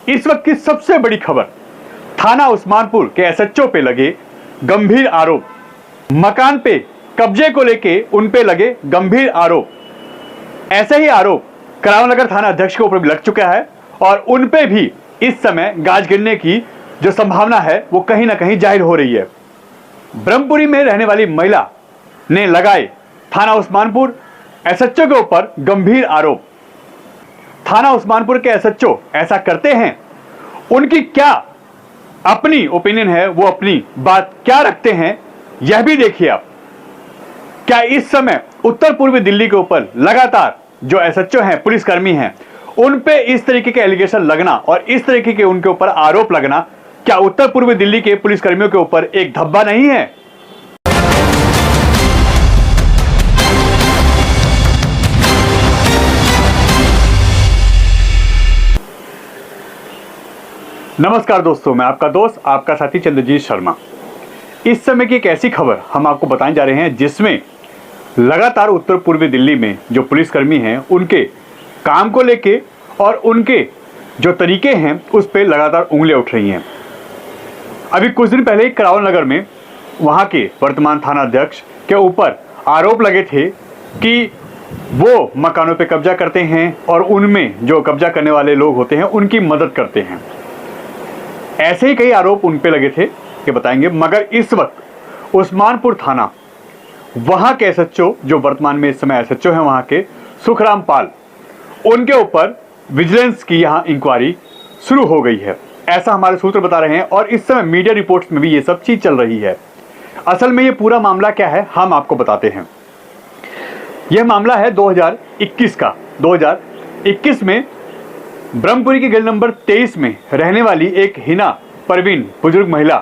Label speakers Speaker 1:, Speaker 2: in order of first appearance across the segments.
Speaker 1: इस वक्त की सबसे बड़ी खबर, थाना उस्मानपुर के एसएचओ पे लगे गंभीर आरोप। मकान पे कब्जे को लेके उन पे लगे गंभीर आरोप। ऐसे ही आरोप करावनगर थाना अध्यक्ष के ऊपर भी लग चुका है और उन पे भी इस समय गाज गिरने की जो संभावना है वो कहीं ना कहीं जाहिर हो रही है। ब्रह्मपुरी में रहने वाली महिला ने लगाए थाना उस्मानपुर एसएचओ के ऊपर गंभीर आरोप। थाना उस्मानपुर के एसएचओ ऐसा करते हैं, उनकी क्या अपनी ओपिनियन है, वो अपनी बात क्या रखते हैं, यह भी देखिए आप। क्या इस समय उत्तर पूर्वी दिल्ली के ऊपर लगातार जो एसएचओ हैं, पुलिसकर्मी हैं, उन पे इस तरीके के एलिगेशन लगना और इस तरीके के उनके ऊपर आरोप लगना, क्या उत्तर पूर्वी दिल्ली के पुलिसकर्मियों के ऊपर एक धब्बा नहीं है? नमस्कार दोस्तों, मैं आपका दोस्त, आपका साथी चंद्रजीत शर्मा। इस समय की एक ऐसी खबर हम आपको बताने जा रहे हैं जिसमें लगातार उत्तर पूर्वी दिल्ली में जो पुलिसकर्मी हैं उनके काम को लेके और उनके जो तरीके हैं उस पर लगातार उंगलियां उठ रही हैं। अभी कुछ दिन पहले करावनगर में वहां के वर्तमान थाना अध्यक्ष के ऊपर आरोप लगे थे कि वो मकानों पे कब्जा करते हैं और उनमें जो कब्जा करने वाले लोग होते हैं उनकी मदद करते हैं। ऐसे ही कई आरोप उन पे लगे थे कि बताएंगे, मगर इस वक्त उस्मानपुर थाना, वहां के एसएचओ जो वर्तमान में इस समय एसएचओ हैं वहां के सुखराम पाल, उनके ऊपर विजिलेंस की यहां इंक्वायरी शुरू हो गई है, ऐसा हमारे सूत्र बता रहे हैं। और इस समय मीडिया रिपोर्ट्स में भी ये सब चीज चल रही है। असल में ये पूरा मामला क्या है हम आपको बताते हैं। यह मामला है 2021 का। 2021 में ब्रह्मपुरी की गली नंबर 23 में रहने वाली एक हिना परवीन बुजुर्ग महिला,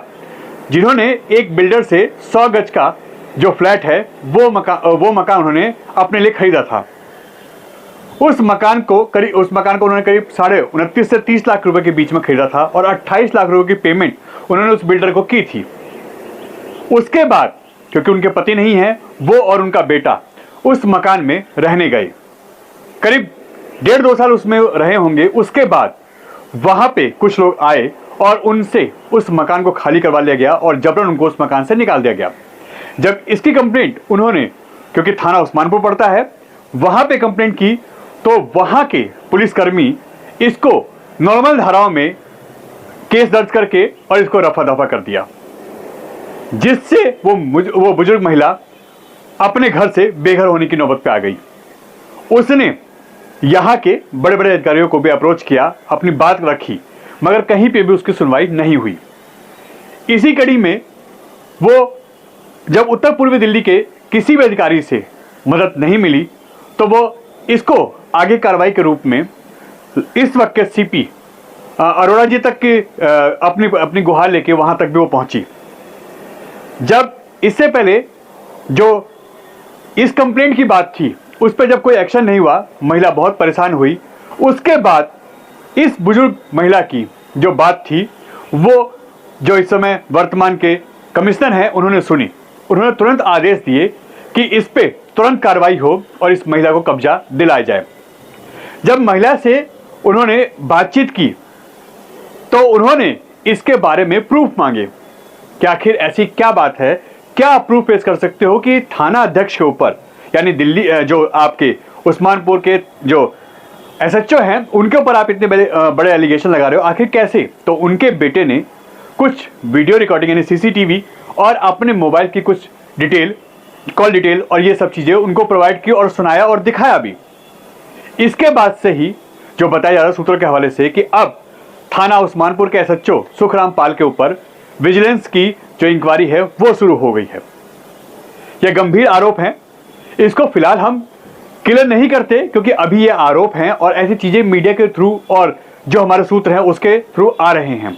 Speaker 1: जिन्होंने एक बिल्डर से 100 गज का जो फ्लैट है वो मकान उन्होंने अपने लिए खरीदा था। उस मकान को उन्होंने करीब 29.5 से 30 लाख रुपए के बीच में खरीदा था और 28 लाख रुपए की पेमेंट उन्होंने उस बिल्डर को की थी। उसके बाद क्योंकि उनके पति नहीं है, वो और उनका बेटा उस मकान में रहने गए। करीब 1.5-2 साल उसमें रहे होंगे। उसके बाद वहां पे कुछ लोग आए और उनसे उस मकान को खाली करवा लिया गया और जबरन उनको उस मकान से निकाल दिया गया। जब इसकी कंप्लेंट उन्होंने, क्योंकि थाना उस्मानपुर पड़ता है, वहां पे कंप्लेंट की तो वहां के पुलिसकर्मी इसको नॉर्मल धाराओं में केस दर्ज करके और इसको रफा दफा कर दिया, जिससे वो बुजुर्ग महिला अपने घर से बेघर होने की नौबत पे आ गई। उसने यहाँ के बड़े बड़े अधिकारियों को भी अप्रोच किया, अपनी बात रखी, मगर कहीं पे भी उसकी सुनवाई नहीं हुई। इसी कड़ी में वो जब उत्तर पूर्वी दिल्ली के किसी भी अधिकारी से मदद नहीं मिली तो वो इसको आगे कार्रवाई के रूप में इस वक्त के सीपी अरोड़ा जी तक की अपनी गुहार लेके वहां तक भी वो पहुंची। जब इससे पहले जो इस कंप्लेंट की बात थी उस पर जब कोई एक्शन नहीं हुआ, महिला बहुत परेशान हुई। उसके बाद इस बुजुर्ग महिला की जो बात थी वो जो इस समय वर्तमान के कमिश्नर हैं उन्होंने सुनी। उन्होंने तुरंत आदेश दिए कि इस पे तुरंत कार्रवाई हो और इस महिला को कब्जा दिलाया जाए। जब महिला से उन्होंने बातचीत की तो उन्होंने इसके बारे में प्रूफ मांगे कि आखिर ऐसी क्या बात है, क्या आप प्रूफ पेश कर सकते हो कि थाना अध्यक्ष के ऊपर, यानी दिल्ली जो आपके उस्मानपुर के जो एसएचओ हैं उनके ऊपर आप इतने बड़े एलिगेशन लगा रहे हो, आखिर कैसे? तो उनके बेटे ने कुछ वीडियो रिकॉर्डिंग यानी सीसीटीवी और अपने मोबाइल की कुछ डिटेल, कॉल डिटेल और ये सब चीज़ें उनको प्रोवाइड की और सुनाया और दिखाया भी। इसके बाद से ही जो बताया जा रहा है सूत्रों के हवाले से कि अब थाना उस्मानपुर के एसएचओ सुखराम पाल के ऊपर विजिलेंस की जो इंक्वायरी है वो शुरू हो गई है। यह गंभीर आरोप हैं, इसको फिलहाल हम क्लियर नहीं करते क्योंकि अभी ये आरोप हैं और ऐसी चीज़ें मीडिया के थ्रू और जो हमारे सूत्र हैं उसके थ्रू आ रहे हैं।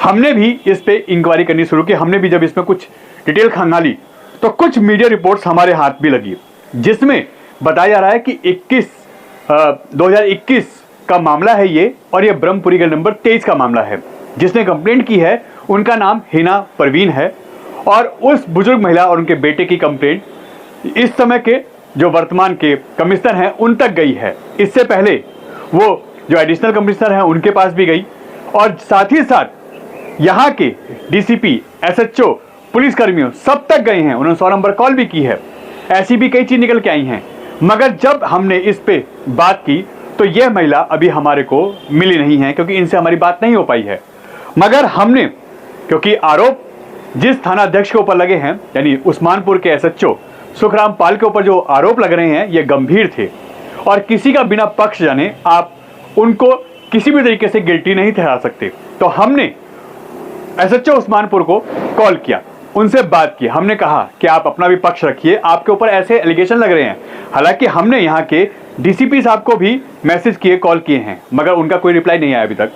Speaker 1: हमने भी इस पे इंक्वायरी करनी शुरू की। हमने भी जब इसमें कुछ डिटेल खंगाली तो कुछ मीडिया रिपोर्ट्स हमारे हाथ भी लगी, जिसमें बताया जा रहा है कि 2021 का मामला है ये, और ये ब्रह्मपुरी गली नंबर 23 का मामला है। जिसने कंप्लेंट की है उनका नाम हिना परवीन है और उस बुजुर्ग महिला और उनके बेटे की कंप्लेंट इस समय के जो वर्तमान के कमिश्नर हैं उन तक गई है। इससे पहले वो जो एडिशनल कमिश्नर हैं उनके पास भी गई, और साथ ही साथ यहाँ के डीसीपी, एसएचओ, पुलिसकर्मियों सब तक गए हैं, उन्होंने 100 नंबर कॉल भी की है, ऐसी भी कई चीज निकल के आई हैं। मगर जब हमने इस पे बात की तो यह महिला अभी हमारे को मिली नहीं है, क्योंकि इनसे हमारी बात नहीं हो पाई है। मगर हमने, क्योंकि आरोप जिस थाना अध्यक्ष के ऊपर लगे हैं, यानी उस्मानपुर के एसएचओ सुखराम पाल के ऊपर जो आरोप लग रहे हैं ये गंभीर थे और किसी का बिना पक्ष जाने आप उनको किसी भी तरीके से गिल्टी नहीं ठहरा सकते। तो हमने एसएचओ उस्मानपुर को कॉल किया, उनसे बात की, हमने कहा कि आप अपना भी पक्ष रखिए, आपके ऊपर ऐसे एलिगेशन लग रहे हैं। हालांकि हमने यहाँ के डीसीपी साहब को भी मैसेज किए, कॉल किए हैं, मगर उनका कोई रिप्लाई नहीं आया अभी तक।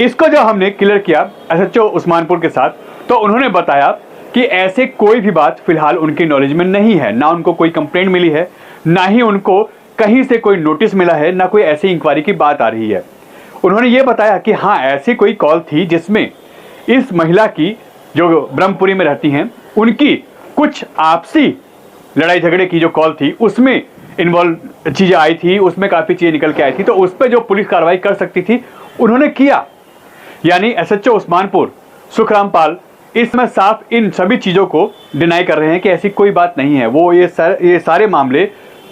Speaker 1: इसको जब हमने क्लियर किया एसएचओ उस्मानपुर के साथ, तो उन्होंने बताया कि ऐसे कोई भी बात फिलहाल उनकी नॉलेज में नहीं है, ना उनको कोई कंप्लेंट मिली है, ना ही उनको कहीं से कोई नोटिस मिला है, ना कोई ऐसी इंक्वायरी की बात आ रही है। उन्होंने ये बताया कि हाँ, ऐसी कोई कॉल थी जिसमें इस महिला की, जो ब्रह्मपुरी में रहती हैं, उनकी कुछ आपसी लड़ाई झगड़े की जो कॉल थी उसमें इन्वॉल्व चीजें आई थी, उसमें काफी चीजें निकल के आई थी, तो उस पर जो पुलिस कार्रवाई कर सकती थी उन्होंने किया। यानी एसएचओ उस्मानपुर सुखराम पाल इस समय साफ इन सभी चीजों को डिनाई कर रहे हैं कि ऐसी कोई बात नहीं है। वो ये सारे मामले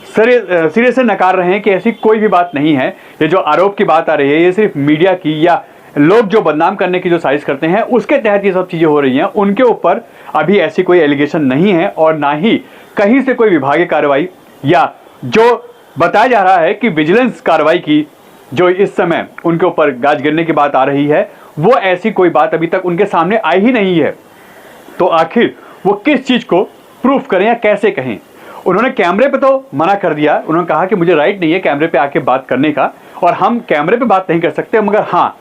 Speaker 1: सिरे से नकार रहे हैं कि ऐसी कोई भी बात नहीं है। ये जो आरोप की बात आ रही है ये सिर्फ मीडिया की या लोग जो बदनाम करने की जो साजिश करते हैं उसके तहत ये सब चीजें हो रही हैं। उनके ऊपर अभी ऐसी कोई एलिगेशन नहीं है और ना ही कहीं से कोई विभागीय कार्रवाई या जो बताया जा रहा है कि विजिलेंस कार्रवाई की जो इस समय उनके ऊपर गाज गिरने की बात आ रही है, वो ऐसी कोई बात अभी तक उनके सामने आई ही नहीं है। तो आखिर वो किस चीज को प्रूफ करें या कैसे कहें? उन्होंने कैमरे पे तो मना कर दिया, उन्होंने कहा कि मुझे राइट नहीं है कैमरे पे आके बात करने का और हम कैमरे पे बात नहीं कर सकते। मगर हाँ,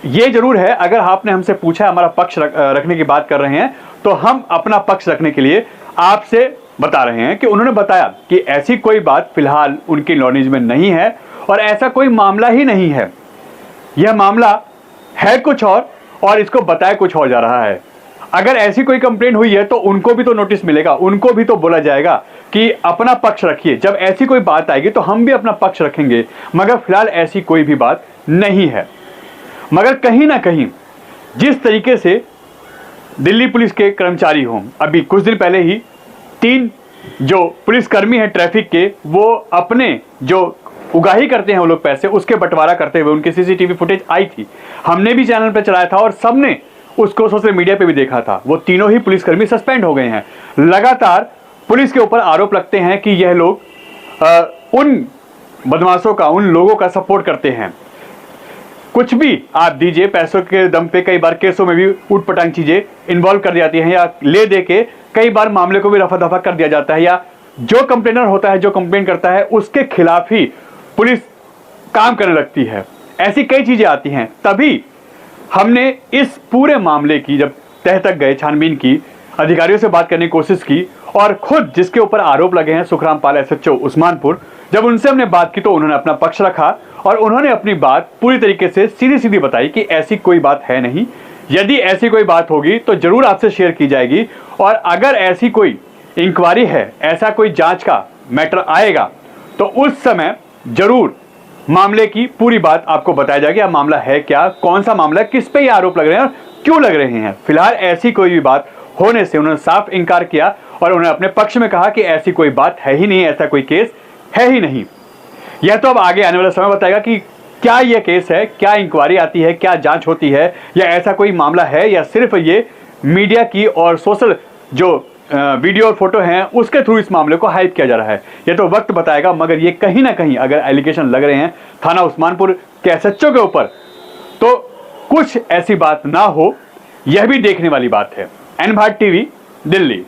Speaker 1: ये जरूर है, अगर आपने हमसे पूछा हमारा पक्ष रखने की बात कर रहे हैं तो हम अपना पक्ष रखने के लिए आपसे बता रहे हैं कि उन्होंने बताया कि ऐसी कोई बात फिलहाल उनकी नॉलेज में नहीं है और ऐसा कोई मामला ही नहीं है। यह मामला है कुछ और इसको बताया कुछ और जा रहा है। अगर ऐसी कोई कंप्लेंट हुई है तो उनको भी तो नोटिस मिलेगा, उनको भी तो बोला जाएगा कि अपना पक्ष रखिए। जब ऐसी कोई बात आएगी तो हम भी अपना पक्ष रखेंगे, मगर फिलहाल ऐसी कोई भी बात नहीं है। मगर कहीं ना कहीं जिस तरीके से दिल्ली पुलिस के कर्मचारी हों, अभी कुछ दिन पहले ही 3 जो पुलिसकर्मी हैं ट्रैफिक के, वो अपने जो उगाही करते हैं वो लोग पैसे, उसके बंटवारा करते हुए उनकी सीसीटीवी फुटेज आई थी। हमने भी चैनल पर चलाया था और सबने उसको सोशल मीडिया पे भी देखा था। वो तीनों ही पुलिसकर्मी सस्पेंड हो गए हैं। लगातार पुलिस के ऊपर आरोप लगते हैं कि यह लोग उन बदमाशों का, उन लोगों का सपोर्ट करते हैं। कुछ भी आप दीजिए, पैसों के दम पे कई बार केसों में भी उटपटांग चीजें इन्वॉल्व कर जाती हैं या ले दे के कई बार मामले को भी रफा दफा कर दिया जाता है, या जो कंप्लेनर होता है, जो कंप्लेन करता है, उसके खिलाफ ही पुलिस काम करने लगती है। ऐसी कई चीजें आती हैं। तभी हमने इस पूरे मामले की जब तह तक गए, छानबीन की, अधिकारियों से बात करने की कोशिश की और खुद जिसके ऊपर आरोप लगे हैं सुखराम पाल एसएचओ उस्मानपुर, जब उनसे हमने बात की तो उन्होंने अपना पक्ष रखा और उन्होंने अपनी बात पूरी तरीके से सीधी सीधी बताई कि ऐसी कोई बात है नहीं। यदि ऐसी कोई बात होगी तो जरूर आपसे शेयर की जाएगी और अगर ऐसी कोई इंक्वायरी है, ऐसा कोई जांच का मैटर आएगा तो उस समय जरूर मामले की पूरी बात आपको बताया जाएगी। अब मामला है क्या, कौन सा मामला, किस पे ये आरोप लग रहे हैं और क्यों लग रहे हैं। फिलहाल ऐसी कोई भी बात होने से उन्होंने साफ इनकार किया और उन्होंने अपने पक्ष में कहा कि ऐसी कोई बात है ही नहीं, ऐसा कोई केस है ही नहीं। यह तो अब आगे आने वाला समय बताएगा कि क्या यह केस है, क्या इंक्वायरी आती है, क्या जांच होती है, या ऐसा कोई मामला है या सिर्फ ये मीडिया की और सोशल जो वीडियो और फोटो हैं उसके थ्रू इस मामले को हाइप किया जा रहा है। ये तो वक्त बताएगा। मगर ये कहीं ना कहीं अगर एलिगेशन लग रहे हैं थाना उस्मानपुर के एसएचओ के ऊपर, तो कुछ ऐसी बात ना हो, यह भी देखने वाली बात है। एन भारत टीवी, दिल्ली।